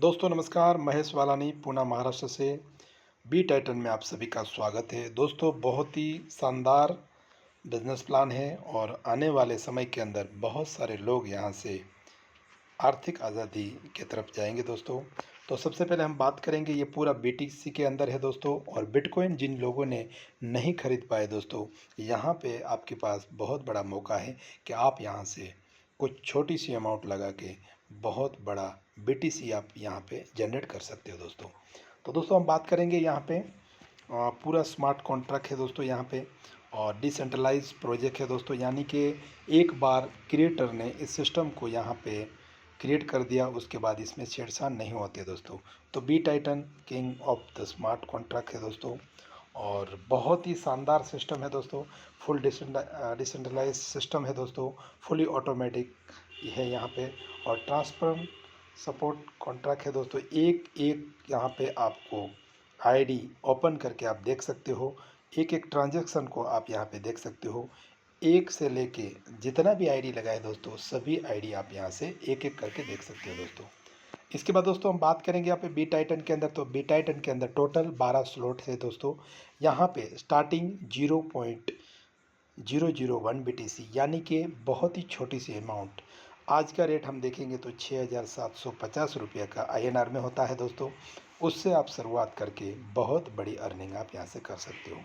दोस्तों नमस्कार, महेश वालानी पूना महाराष्ट्र से बी टाइटन में आप सभी का स्वागत है। दोस्तों बहुत ही शानदार बिजनेस प्लान है और आने वाले समय के अंदर बहुत सारे लोग यहाँ से आर्थिक आज़ादी की तरफ जाएंगे दोस्तों। तो सबसे पहले हम बात करेंगे, ये पूरा बीटीसी के अंदर है दोस्तों। और बिटकॉइन जिन लोगों ने नहीं खरीद पाए दोस्तों, यहाँ पे आपके पास बहुत बड़ा मौका है कि आप यहाँ से कुछ छोटी सी अमाउंट लगा के बहुत बड़ा बीटीसी आप यहाँ पे जनरेट कर सकते हो दोस्तों। तो दोस्तों हम बात करेंगे यहाँ पे पूरा स्मार्ट कॉन्ट्रैक्ट है दोस्तों यहाँ पे, और डिसेंट्रलाइज प्रोजेक्ट है दोस्तों। यानी कि एक बार क्रिएटर ने इस सिस्टम को यहाँ पे क्रिएट कर दिया, उसके बाद इसमें छेड़छाड़ नहीं होते दोस्तों। तो बी Titan king of the smart contract है दोस्तों, और बहुत ही शानदार सिस्टम है दोस्तों। फुल डिसेंट्रलाइज सिस्टम है दोस्तों, फुली ऑटोमेटिक है यहाँ पे, और ट्रांसपेरेंट सपोर्ट कॉन्ट्रैक्ट है दोस्तों। एक एक यहाँ पे आपको आईडी ओपन करके आप देख सकते हो, एक एक ट्रांजैक्शन को आप यहाँ पे देख सकते हो। एक से लेके जितना भी आईडी लगा है दोस्तों, सभी आईडी आप यहाँ से एक एक करके देख सकते हो दोस्तों। इसके बाद दोस्तों हम बात करेंगे यहाँ पे बी टाइटन के अंदर। तो बी टाइटन के अंदर टोटल 12 स्लॉट है दोस्तों। यहाँ पे स्टार्टिंग 0.001 BTC, यानी कि बहुत ही छोटी सी अमाउंट। आज का रेट हम देखेंगे तो 6,750 रुपये का INR में होता है दोस्तों। उससे आप शुरुआत करके बहुत बड़ी अर्निंग आप यहाँ से कर सकते हो।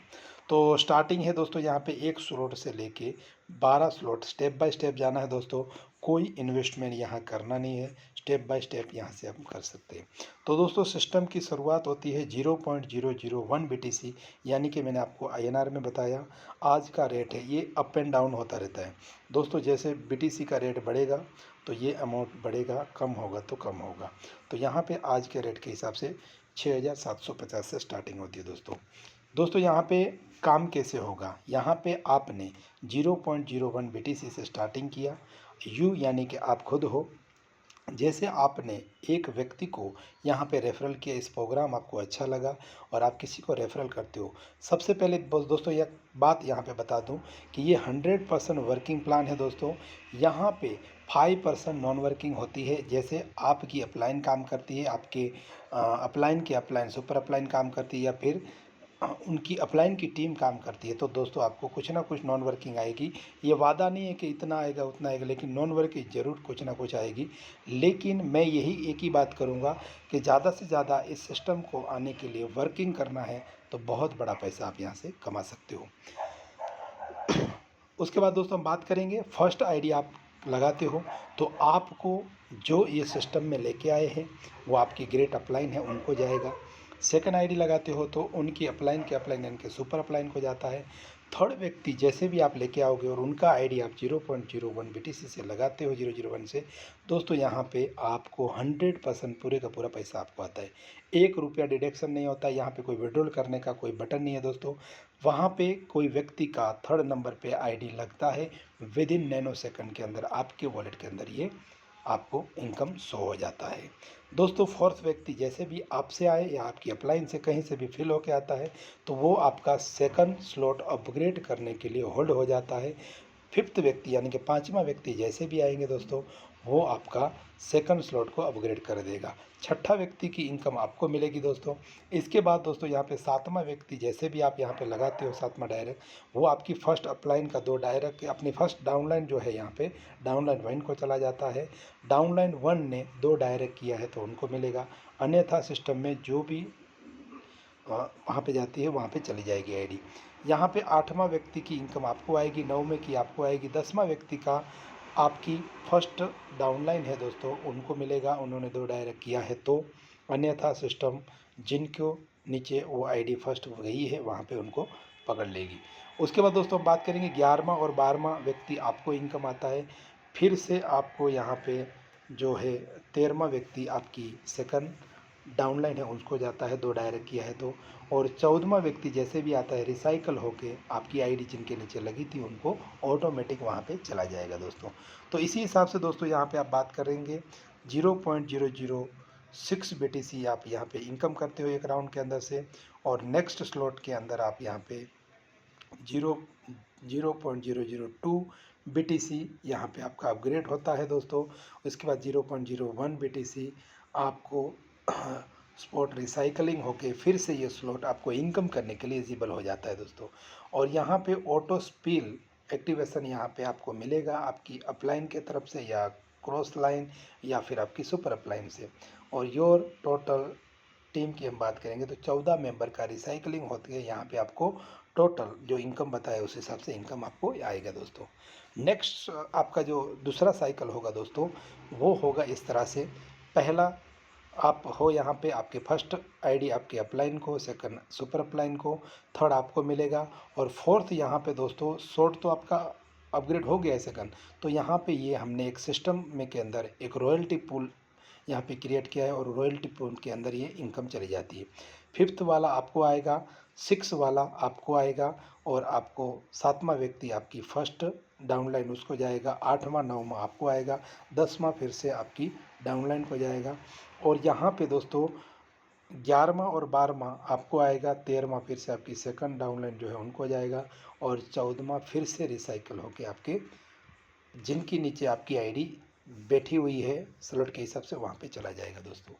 तो स्टार्टिंग है दोस्तों यहाँ पे एक स्लॉट से लेके 12 स्लॉट, स्टेप बाय स्टेप जाना है दोस्तों। कोई इन्वेस्टमेंट यहाँ करना नहीं है, स्टेप बाय स्टेप यहाँ से हम कर सकते हैं। तो दोस्तों सिस्टम की शुरुआत होती है 0.001 BTC, यानी कि मैंने आपको INR में बताया। आज का रेट है, ये अप एंड डाउन होता रहता है दोस्तों। जैसे बीटीसी का रेट बढ़ेगा तो ये अमाउंट बढ़ेगा, कम होगा तो कम होगा। तो यहाँ पे आज के रेट के हिसाब से 6,750 से स्टार्टिंग होती है दोस्तों। दोस्तों यहाँ पे काम कैसे होगा, यहाँ पे आपने 0.01 BTC से स्टार्टिंग किया। यू यानी कि आप खुद हो। जैसे आपने एक व्यक्ति को यहाँ पे रेफरल किया, इस प्रोग्राम आपको अच्छा लगा और आप किसी को रेफरल करते हो। सबसे पहले दोस्तों यह बात यहाँ पे बता दूँ कि ये 100% वर्किंग प्लान है दोस्तों। यहाँ पे 5% नॉन वर्किंग होती है। जैसे आपकी अपलाइन काम करती है, आपके अपलाइन की अपलाइन सुपर अपलाइन काम करती है, या फिर उनकी अपलाइन की टीम काम करती है। तो दोस्तों आपको कुछ ना कुछ नॉन वर्किंग आएगी। ये वादा नहीं है कि इतना आएगा उतना आएगा, लेकिन नॉन वर्किंग ज़रूर कुछ ना कुछ आएगी। लेकिन मैं यही एक ही बात करूँगा कि ज़्यादा से ज़्यादा इस सिस्टम को आने के लिए वर्किंग करना है, तो बहुत बड़ा पैसा आप यहाँ से कमा सकते हो। उसके बाद दोस्तों हम बात करेंगे, फर्स्ट आईडी आप लगाते हो तो आपको जो ये सिस्टम में लेके आए हैं वो आपकी ग्रेट अपलाइन है, उनको जाएगा। सेकंड आईडी लगाते हो तो उनकी अपलाइन के अपलाइन यानी कि सुपर अपलाइन को जाता है। थर्ड व्यक्ति जैसे भी आप लेके आओगे और उनका आईडी आप 0.01 BTC से लगाते हो, 001 से, दोस्तों यहाँ पे आपको 100% पूरे का पूरा पैसा आपको आता है। 1 रुपया डिडक्शन नहीं होता। यहाँ पे कोई विड्रॉल करने का कोई बटन नहीं है दोस्तों। वहाँ पे कोई व्यक्ति का थर्ड नंबर पे आईडी लगता है, विद इन नैनो सेकंड के अंदर आपके वॉलेट के अंदर ये आपको इनकम शो हो जाता है दोस्तों। फोर्थ व्यक्ति जैसे भी आपसे आए या आपकी अपलाइन से कहीं से भी फिल होके आता है, तो वो आपका सेकंड स्लॉट अपग्रेड करने के लिए होल्ड हो जाता है। फिफ्थ व्यक्ति यानी कि पांचवा व्यक्ति जैसे भी आएंगे दोस्तों, वो आपका सेकंड स्लॉट को अपग्रेड कर देगा। छठा व्यक्ति की इनकम आपको मिलेगी दोस्तों। इसके बाद दोस्तों यहाँ पे सातवां व्यक्ति जैसे भी आप यहाँ पे लगाते हो, सातवां डायरेक्ट, वो आपकी फर्स्ट अपलाइन का 2 डायरेक्ट अपनी फर्स्ट डाउनलाइन जो है यहाँ पे डाउनलाइन 1 को चला जाता है। डाउनलाइन 1 ने 2 डायरेक्ट किया है तो उनको मिलेगा। अन्यथा सिस्टम में जो भी वहाँ पे जाती है वहाँ पे चली जाएगी आईडी। यहाँ पे 8वां व्यक्ति की इनकम आपको आएगी, 9वें की आपको आएगी, 10वां व्यक्ति का आपकी फर्स्ट डाउनलाइन है दोस्तों, उनको मिलेगा, उन्होंने 2 डायरेक्ट किया है तो। अन्यथा सिस्टम जिनको नीचे वो आईडी फर्स्ट गई है वहाँ पे उनको पकड़ लेगी। उसके बाद दोस्तों बात करेंगे 11वां और 12वां व्यक्ति आपको इनकम आता है। फिर से आपको यहाँ पे जो है 13वां व्यक्ति आपकी सेकंड डाउनलाइन है उसको जाता है, 2 डायरेक्ट किया है तो। और 14वां व्यक्ति जैसे भी आता है रिसाइकल होके आपकी आईडी जिनके नीचे लगी थी उनको ऑटोमेटिक वहाँ पे चला जाएगा दोस्तों। तो इसी हिसाब से दोस्तों यहाँ पे आप बात करेंगे 0.006 BTC आप यहाँ पे इनकम करते हो एक राउंड के अंदर से, और नेक्स्ट स्लॉट के अंदर आप यहाँ पे 0.002 BTC यहाँ पे आपका अपग्रेड होता है दोस्तों। उसके बाद 0.01 BTC आपको स्पॉट रिसाइकलिंग होके फिर से ये स्लॉट आपको इनकम करने के लिए एलिजिबल हो जाता है दोस्तों। और यहाँ पे ऑटो स्पिल एक्टिवेशन यहाँ पे आपको मिलेगा आपकी अपलाइन के तरफ से या क्रॉस लाइन या फिर आपकी सुपर अपलाइन से। और योर टोटल टीम की हम बात करेंगे तो 14 मेंबर का रिसाइकलिंग होती है। यहाँ पे आपको टोटल जो इनकम बताया उस हिसाब से इनकम आपको आएगा दोस्तों। नेक्स्ट आपका जो दूसरा साइकिल होगा दोस्तों वो होगा इस तरह से। पहला आप हो यहाँ पे आपके फर्स्ट आईडी आपके अपलाइन को, सेकंड सुपर अपलाइन को, थर्ड आपको मिलेगा और फोर्थ यहाँ पे दोस्तों शॉर्ट तो आपका अपग्रेड हो गया है सेकंड। तो यहाँ पे ये हमने एक सिस्टम में के अंदर एक रॉयल्टी पूल यहाँ पे क्रिएट किया है और रॉयल्टी पूल के अंदर ये इनकम चली जाती है। फिफ्थ वाला आपको आएगा, सिक्स वाला आपको आएगा और आपको सातवां व्यक्ति आपकी फर्स्ट डाउनलाइन उसको जाएगा, आठवां नौवां आपको आएगा, 10वां फिर से आपकी डाउनलाइन को जाएगा और यहाँ पे दोस्तों 11वां और 12वां आपको आएगा, 13वां फिर से आपकी सेकंड डाउनलाइन जो है उनको जाएगा और 14वां फिर से रिसाइकल होके आपके जिनकी नीचे आपकी आईडी बैठी हुई है स्लॉट के हिसाब से वहाँ पे चला जाएगा दोस्तों।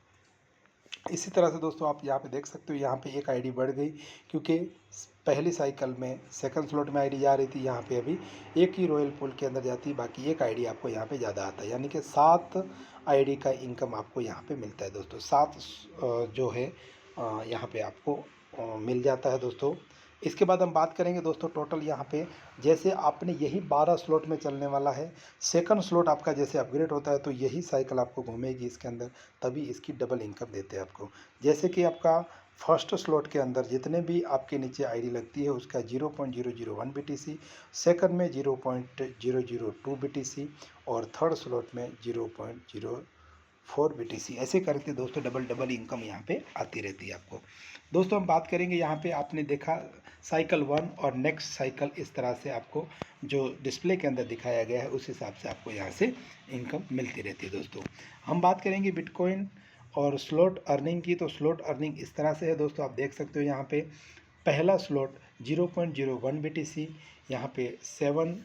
इसी तरह से दोस्तों आप यहाँ पे देख सकते हो, यहाँ पे एक आईडी बढ़ गई क्योंकि पहली साइकिल में सेकंड स्लॉट में आईडी जा रही थी, यहाँ पे अभी एक ही रॉयल पूल के अंदर जाती है, बाकी एक आईडी आपको यहाँ पे ज़्यादा आता है, यानी कि 7 आईडी का इनकम आपको यहाँ पे मिलता है दोस्तों। 7 जो है यहाँ पे आपको मिल जाता है दोस्तों। इसके बाद हम बात करेंगे दोस्तों टोटल यहाँ पे जैसे आपने यही 12 स्लॉट में चलने वाला है, सेकंड स्लॉट आपका जैसे अपग्रेड होता है तो यही साइकिल आपको घूमेगी इसके अंदर, तभी इसकी डबल इनकम देते हैं आपको। जैसे कि आपका फर्स्ट स्लॉट के अंदर जितने भी आपके नीचे आईडी लगती है उसका 0.001 BTC, सेकंड में 0.002 BTC और थर्ड स्लॉट में 0.04 BTC, ऐसे करके दोस्तों डबल इनकम यहाँ पे आती रहती है आपको। दोस्तों हम बात करेंगे यहाँ पे आपने देखा साइकिल 1 और नेक्स्ट साइकिल इस तरह से आपको जो डिस्प्ले के अंदर दिखाया गया है उस हिसाब से आपको यहाँ से इनकम मिलती रहती है दोस्तों। हम बात करेंगे बिटकॉइन और स्लॉट अर्निंग की, तो स्लॉट अर्निंग इस तरह से है दोस्तों, आप देख सकते हो यहाँ पे पहला स्लॉट 0.01 BTC, यहाँ पे 7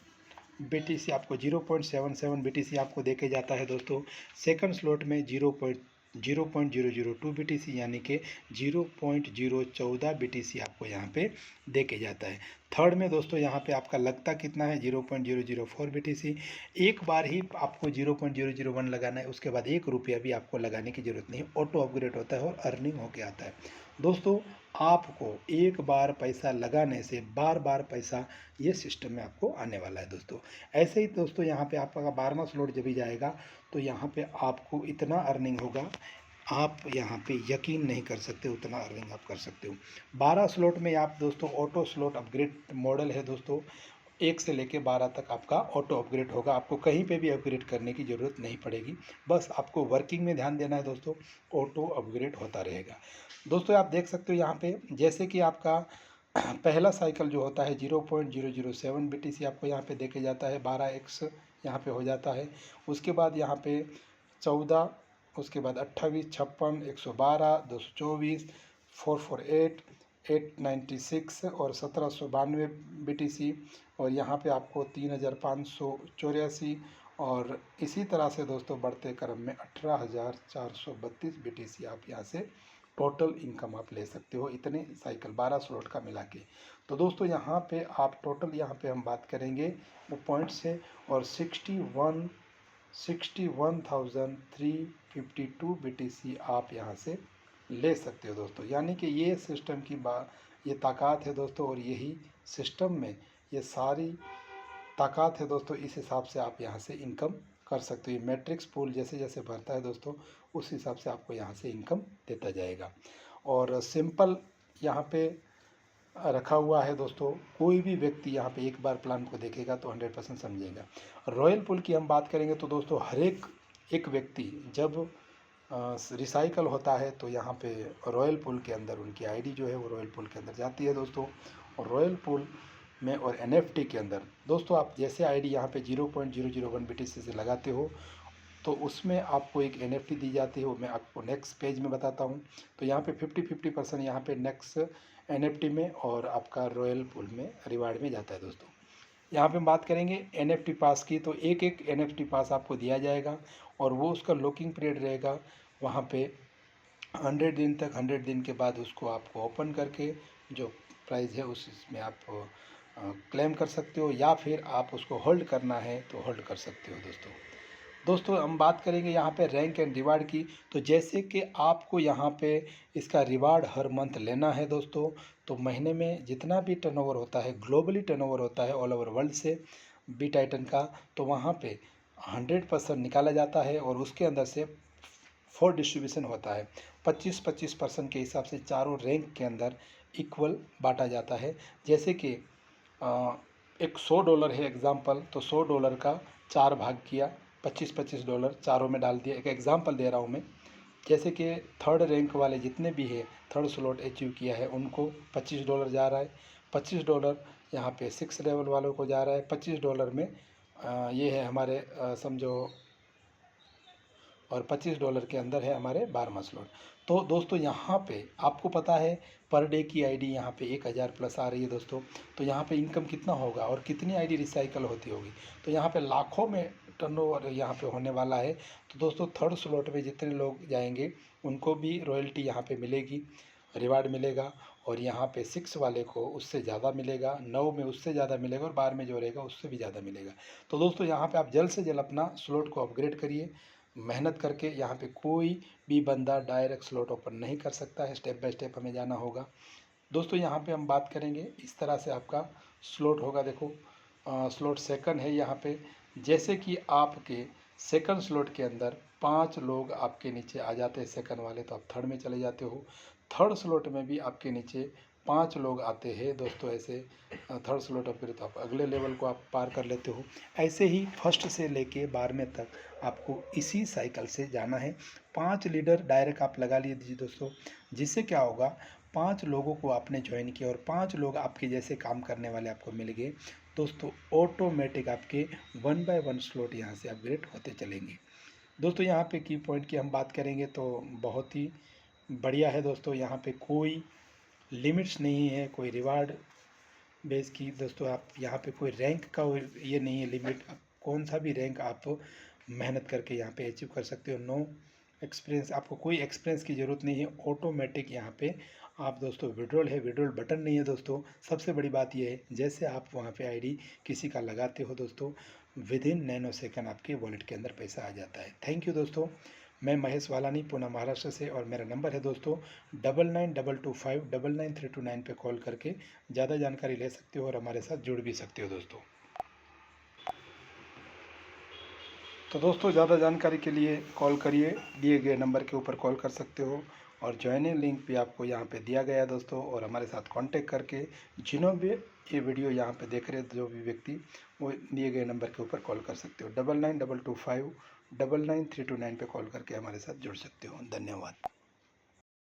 BTC आपको 0.77 BTC आपको देके जाता है दोस्तों। सेकंड स्लॉट में 0.002 BTC यानी कि 0.014 BTC आपको यहाँ पे दे के जाता है। थर्ड में दोस्तों यहाँ पे आपका लगता कितना है 0.004 BTC, एक बार ही आपको 0.001 लगाना है, उसके बाद 1 रुपया भी आपको लगाने की ज़रूरत नहीं, ऑटो अपग्रेड होता है और अर्निंग होके आता है दोस्तों। आपको एक बार पैसा लगाने से बार बार पैसा ये सिस्टम में आपको आने वाला है दोस्तों। ऐसे ही दोस्तों यहाँ पे आपका 12वां स्लॉट जब भी जाएगा तो यहाँ पे आपको इतना अर्निंग होगा, आप यहाँ पे यकीन नहीं कर सकते उतना अर्निंग आप कर सकते हो। 12 स्लॉट में आप दोस्तों ऑटो स्लॉट अपग्रेड मॉडल है दोस्तों, 1 से लेके 12 तक आपका ऑटो अपग्रेड होगा, आपको कहीं पे भी अपग्रेड करने की ज़रूरत नहीं पड़ेगी, बस आपको वर्किंग में ध्यान देना है दोस्तों, ऑटो अपग्रेड होता रहेगा दोस्तों। आप देख सकते हो यहाँ पे जैसे कि आपका पहला साइकिल जो होता है 0.007 BTC आपको यहाँ पे देके जाता है, 12x यहाँ पे हो जाता है। उसके बाद यहाँ पे 14, उसके बाद 28, 56, 112, 224, 448, 896 और 1792 BTC और यहाँ पे आपको 3584 और इसी तरह से दोस्तों बढ़ते क्रम में 18,432 BTC आप यहाँ से टोटल इनकम आप ले सकते हो, इतने साइकिल 12 स्लॉट का मिला के। तो दोस्तों यहाँ पे आप टोटल यहाँ पे हम बात करेंगे वो पॉइंट्स है और 61,352 BTC आप यहाँ से ले सकते हो दोस्तों, यानी कि ये सिस्टम की ये ताकत है दोस्तों और यही सिस्टम में ये सारी ताकत है दोस्तों, इस हिसाब से आप यहाँ से इनकम कर सकते हो। ये मैट्रिक्स पूल जैसे जैसे भरता है दोस्तों उस हिसाब से आपको यहाँ से इनकम देता जाएगा। और सिंपल यहाँ पे रखा हुआ है दोस्तों, कोई भी व्यक्ति यहाँ पे एक बार प्लान को देखेगा तो 100% समझेगा। रॉयल पूल की हम बात करेंगे तो दोस्तों हर एक व्यक्ति जब रिसाइकल होता है तो यहाँ पे रॉयल पूल के अंदर उनकी आईडी जो है वो रॉयल पूल के अंदर जाती है दोस्तों। और रॉयल पूल में और NFT के अंदर दोस्तों आप जैसे आईडी यहाँ पे 0.001 BTC से लगाते हो तो उसमें आपको एक NFT दी जाती है, वो मैं आपको नेक्स्ट पेज में बताता हूँ। तो यहाँ पे 50% यहाँ पे नेक्स्ट NFT में और आपका रॉयल पूल में रिवार्ड में जाता है दोस्तों। यहाँ पे हम बात करेंगे NFT पास की, तो एक NFT पास आपको दिया जाएगा और वो उसका लॉकिंग पीरियड रहेगा वहाँ पे 100 दिन तक, 100 दिन के बाद उसको आपको ओपन करके जो प्राइस है उस इसमें आप क्लेम कर सकते हो, या फिर आप उसको होल्ड करना है तो होल्ड कर सकते हो दोस्तों हम बात करेंगे यहाँ पे रैंक एंड रिवार्ड की। तो जैसे कि आपको यहाँ पे इसका रिवार्ड हर मंथ लेना है दोस्तों, तो महीने में जितना भी टर्नओवर होता है, ग्लोबली टर्नओवर होता है ऑल ओवर वर्ल्ड से बी टाइटन का, तो वहाँ पे 100% निकाला जाता है और उसके अंदर से 4 डिस्ट्रीब्यूशन होता है। 25-25% के हिसाब से चारों रैंक के अंदर इक्वल बांटा जाता है। जैसे कि एक $100 है एग्ज़ाम्पल, तो $100 का 4 भाग किया, $25-25 चारों में डाल दिया। एक एग्ज़ाम्पल दे रहा हूँ मैं। जैसे कि थर्ड रैंक वाले जितने भी है, थर्ड स्लॉट अचीव किया है, उनको $25 जा रहा है। $25 यहाँ पे 6 लेवल वालों को जा रहा है। $25 में ये है हमारे समझो, और $25 के अंदर है हमारे 12वां स्लॉट। तो दोस्तों यहाँ पे आपको पता है पर डे की आईडी यहाँ पे 1000 प्लस आ रही है दोस्तों। तो यहाँ पे इनकम कितना होगा और कितनी आईडी रिसाइकल होती होगी, तो यहाँ पे लाखों में टर्नओवर यहाँ पे होने वाला है। तो दोस्तों थर्ड स्लॉट में जितने लोग जाएंगे उनको भी रॉयल्टी यहाँ पे मिलेगी, रिवार्ड मिलेगा। और यहाँ पे 6 वाले को उससे ज़्यादा मिलेगा, 9 में उससे ज़्यादा मिलेगा और 12 में जो रहेगा उससे भी ज़्यादा मिलेगा। तो दोस्तों यहाँ पे आप जल्द से जल्द अपना स्लॉट को अपग्रेड करिए मेहनत करके। यहाँ पे कोई भी बंदा डायरेक्ट स्लॉट ओपन नहीं कर सकता है, स्टेप बाय स्टेप हमें जाना होगा दोस्तों। यहाँ पे हम बात करेंगे इस तरह से आपका स्लॉट होगा। देखो स्लॉट सेकंड है यहाँ पे। जैसे कि आपके सेकंड स्लॉट के अंदर 5 लोग आपके नीचे आ जाते हैं सेकंड वाले, तो आप थर्ड में चले जाते हो। थर्ड स्लॉट में भी आपके नीचे 5 लोग आते हैं दोस्तों, ऐसे थर्ड स्लॉट अप फिर तो आप अगले लेवल को आप पार कर लेते हो। ऐसे ही फर्स्ट से लेके 12वें तक आपको इसी साइकिल से जाना है। 5 लीडर डायरेक्ट आप लगा लीजिए दोस्तों, जिससे क्या होगा, 5 लोगों को आपने ज्वाइन किया और 5 लोग आपके जैसे काम करने वाले आपको मिल गए दोस्तों, ऑटोमेटिक आपके 1 बाय 1 स्लॉट यहाँ से अपग्रेड होते चलेंगे दोस्तों। यहाँ पे की पॉइंट की हम बात करेंगे तो बहुत ही बढ़िया है दोस्तों। यहाँ पे कोई लिमिट्स नहीं है, कोई रिवार्ड बेस की दोस्तों। आप यहाँ पे कोई रैंक का ये नहीं है लिमिट, आप कौन सा भी रैंक आप मेहनत करके यहाँ पे अचीव कर सकते हो। नो एक्सपीरियंस, आपको कोई एक्सपीरियंस की ज़रूरत नहीं है, ऑटोमेटिक यहाँ पे आप दोस्तों विड्रॉल है, विड्रॉल बटन नहीं है दोस्तों। सबसे बड़ी बात यह है, जैसे आप वहाँ पे आईडी किसी का लगाते हो दोस्तों, विद इन नैनो सेकंड आपके वॉलेट के अंदर पैसा आ जाता है। थैंक यू दोस्तों। मैं महेश वालानी, पुणे महाराष्ट्र से, और मेरा नंबर है दोस्तों 9922599329 पे कॉल करके ज़्यादा जानकारी ले सकते हो और हमारे साथ जुड़ भी सकते हो दोस्तों। तो दोस्तों ज़्यादा जानकारी के लिए कॉल करिए, दिए गए नंबर के ऊपर कॉल कर सकते हो, और ज्वाइनिंग लिंक भी आपको यहाँ पे दिया गया है दोस्तों। और हमारे साथ कांटेक्ट करके जिन्हों भी ये वीडियो यहाँ पे देख रहे हैं, जो भी व्यक्ति, वो दिए गए नंबर के ऊपर कॉल कर सकते हो। 9922599329 पे कॉल करके हमारे साथ जुड़ सकते हो। धन्यवाद।